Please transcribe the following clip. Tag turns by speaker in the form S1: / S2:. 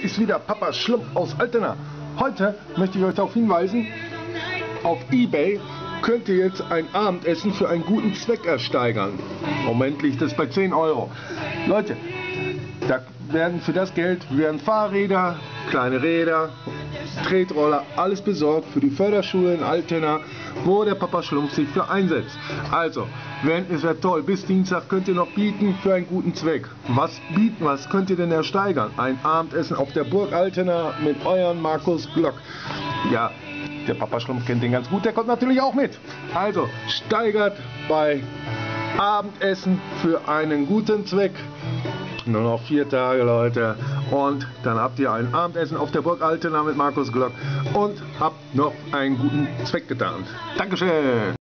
S1: ist wieder Papa Schlumpf aus Altena. Heute möchte ich euch darauf hinweisen, auf eBay könnt ihr jetzt ein Abendessen für einen guten Zweck ersteigern. Im Moment liegt es bei 10 Euro. Leute, da werden für das Geld Fahrräder, kleine Räder, Tretroller, alles besorgt für die Förderschule in Altena, wo der Papa Schlumpf sich für einsetzt. Also, es wäre toll, bis Dienstag könnt ihr noch bieten für einen guten Zweck. Was könnt ihr denn ersteigern? Ein Abendessen auf der Burg Altena mit euren Markus Glock. Ja, der Papa Schlumpf kennt den ganz gut, der kommt natürlich auch mit. Also, steigert bei Abendessen für einen guten Zweck. Nur noch 4 Tage, Leute. Und dann habt ihr ein Abendessen auf der Burg Altena mit Markus Glock und habt noch einen guten Zweck getan. Dankeschön!